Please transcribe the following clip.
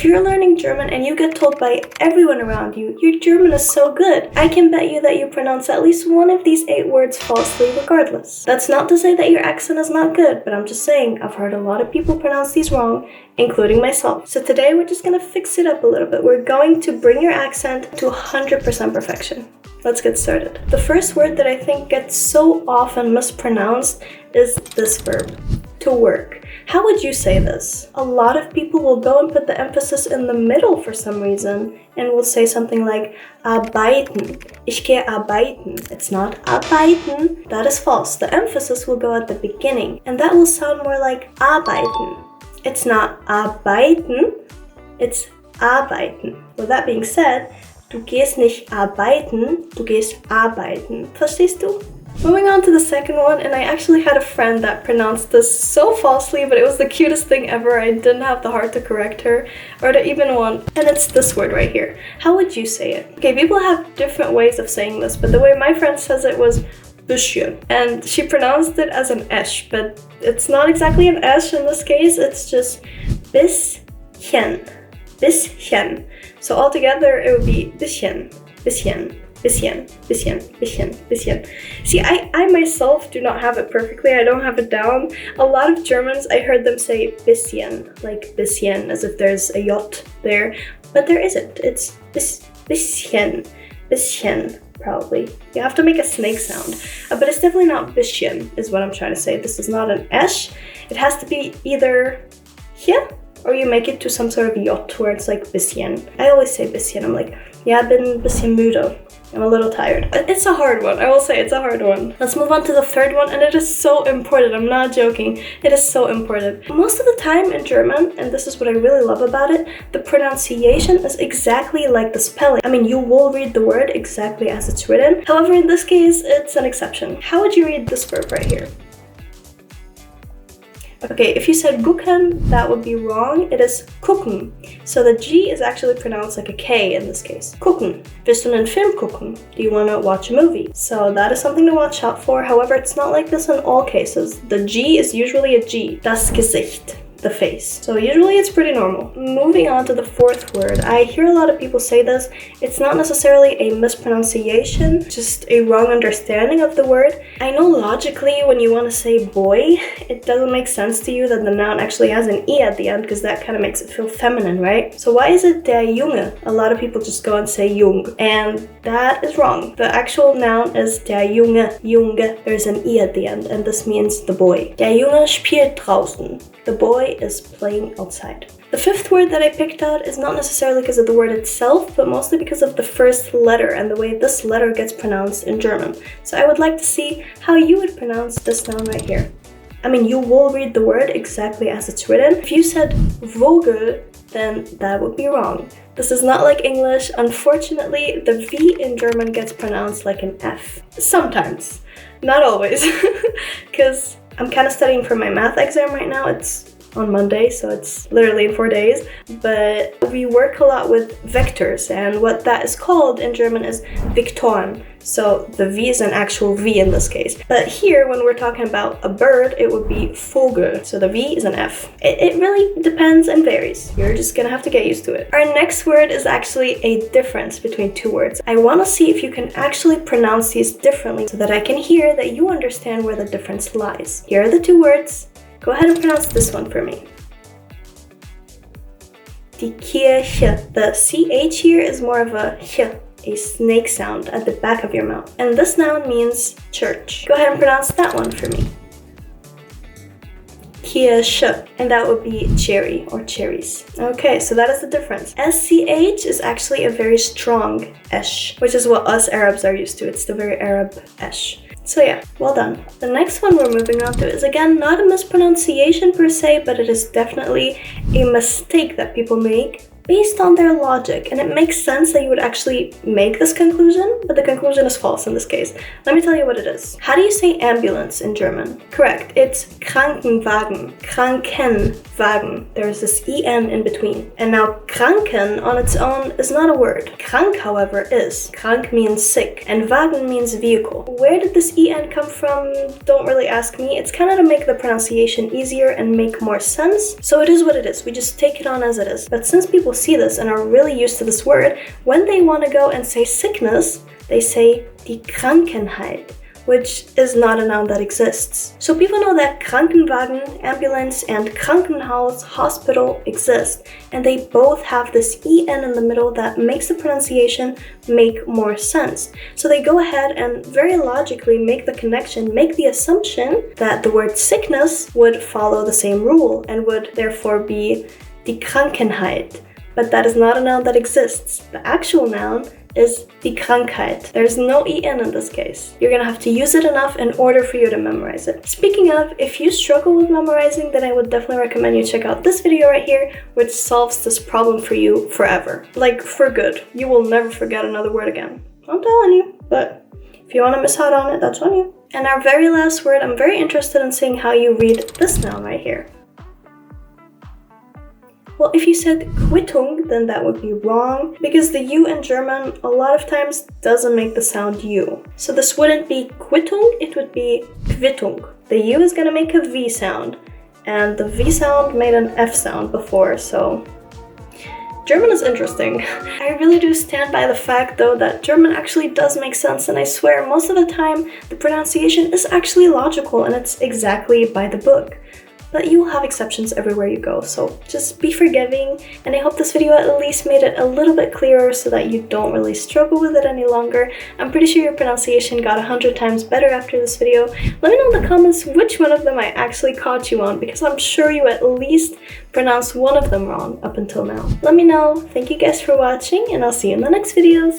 If you're learning German and you get told by everyone around you, your German is so good, I can bet you that you pronounce at least one of these 8 words falsely regardless. That's not to say that your accent is not good, but I'm just saying I've heard a lot of people pronounce these wrong, including myself. So today we're just gonna fix it up a little bit. We're going to bring your accent to 100% perfection. Let's get started. The first word that I think gets so often mispronounced is this verb, to work. How would you say this? A lot of people will go and put the emphasis in the middle for some reason and will say something like arbeiten. Ich gehe arbeiten. It's not arbeiten. That is false. The emphasis will go at the beginning and that will sound more like arbeiten. It's not arbeiten, it's arbeiten. With that being said, du gehst nicht arbeiten, du gehst arbeiten. Verstehst du? Moving on to the second one, and I actually had a friend that pronounced this so falsely, but it was the cutest thing ever. I didn't have the heart to correct her, or to even want, and it's this word right here. How would you say it? Okay, people have different ways of saying this, but the way my friend says it was bisschen, and she pronounced it as an esh, but it's not exactly an esh in this case, it's just bisschen, bisschen. So altogether it would be bisschen, bisschen. Bisschen, bisschen, bisschen, bisschen. See, I myself do not have it perfectly. I don't have it down. A lot of Germans, I heard them say bisschen, like bisschen, as if there's a yacht there. But there isn't. It's bisschen, bisschen, probably. You have to make a snake sound. But it's definitely not bisschen, is what I'm trying to say. This is not an esh. It has to be either hier, or you make it to some sort of yacht where it's like bisschen. I always say bisschen. I'm like, ja, bin ein bisschen müde. I'm a little tired. It's a hard one. I will say it's a hard one. Let's move on to the third one, and it is so important. I'm not joking. It is so important. Most of the time in German, and this is what I really love about it, the pronunciation is exactly like the spelling. I mean, you will read the word exactly as it's written. However, in this case, it's an exception. How would you read this verb right here? Okay, if you said gucken, that would be wrong. It is gucken. So the G is actually pronounced like a K in this case. Gucken. Willst du einen Film gucken? Do you want to watch a movie? So that is something to watch out for. However, it's not like this in all cases. The G is usually a G. Das Gesicht. The face. So usually it's pretty normal. Moving on to the fourth word. I hear a lot of people say this. It's not necessarily a mispronunciation, just a wrong understanding of the word. I know logically when you want to say boy, it doesn't make sense to you that the noun actually has an E at the end because that kind of makes it feel feminine, right? So why is it der Junge? A lot of people just go and say jung, and that is wrong. The actual noun is der Junge, Junge. There's an E at the end, and this means the boy. Der Junge spielt draußen. The boy is playing outside. The fifth word that I picked out is not necessarily because of the word itself, but mostly because of the first letter and the way this letter gets pronounced in German. So I would like to see how you would pronounce this noun right here. I mean, you will read the word exactly as it's written. If you said Vogel, then that would be wrong. This is not like English. Unfortunately, the V in German gets pronounced like an F. Sometimes. Not always. Because I'm kind of studying for my math exam right now. It's on Monday, so it's literally in 4 days. But we work a lot with vectors, and what that is called in German is Vektoren. So the V is an actual V in this case. But here, when we're talking about a bird, it would be Vogel. So the V is an F. It really depends and varies. You're just gonna have to get used to it. Our next word is actually a difference between two words. I wanna see if you can actually pronounce these differently so that I can hear that you understand where the difference lies. Here are the two words. Go ahead and pronounce this one for me. Die Kirche. The CH here is more of a a snake sound at the back of your mouth. And this noun means church. Go ahead and pronounce that one for me. Kirsche. And that would be cherry or cherries. Okay, so that is the difference. SCH is actually a very strong esh, which is what us Arabs are used to. It's the very Arab esh. So yeah, well done. The next one we're moving on to is again not a mispronunciation per se, but it is definitely a mistake that people make based on their logic, and it makes sense that you would actually make this conclusion, but the conclusion is false in this case. Let me tell you what it is. How do you say ambulance in German? Correct, it's Krankenwagen, Krankenwagen. There's this en in between. And now Kranken on its own is not a word. Krank, however, is. Krank means sick, and Wagen means vehicle. Where did this en come from? Don't really ask me. It's kind of to make the pronunciation easier and make more sense. So it is what it is. We just take it on as it is. But since people will see this and are really used to this word. When they want to go and say sickness, they say die Krankheit, which is not a noun that exists. So people know that Krankenwagen, ambulance, and Krankenhaus, hospital, exist, and they both have this en in the middle that makes the pronunciation make more sense. So they go ahead and very logically make the connection, make the assumption that the word sickness would follow the same rule and would therefore be die Krankheit. But that is not a noun that exists. The actual noun is die Krankheit. There's no en in this case. You're gonna have to use it enough in order for you to memorize it. Speaking of, if you struggle with memorizing, then I would definitely recommend you check out this video right here, which solves this problem for you forever. Like, for good. You will never forget another word again. I'm telling you. But if you want to miss out on it, that's on you. And our very last word, I'm very interested in seeing how you read this noun right here. Well, if you said Quittung, then that would be wrong, because the U in German a lot of times doesn't make the sound U. So this wouldn't be Quittung, it would be Quittung. The U is gonna make a V sound, and the V sound made an F sound before, so German is interesting. I really do stand by the fact though that German actually does make sense, and I swear most of the time the pronunciation is actually logical and it's exactly by the book. But you will have exceptions everywhere you go, so just be forgiving, and I hope this video at least made it a little bit clearer so that you don't really struggle with it any longer. I'm pretty sure your pronunciation got 100 times better after this video. Let me know in the comments which one of them I actually caught you on, because I'm sure you at least pronounced one of them wrong up until now. Let me know. Thank you guys for watching, and I'll see you in the next videos.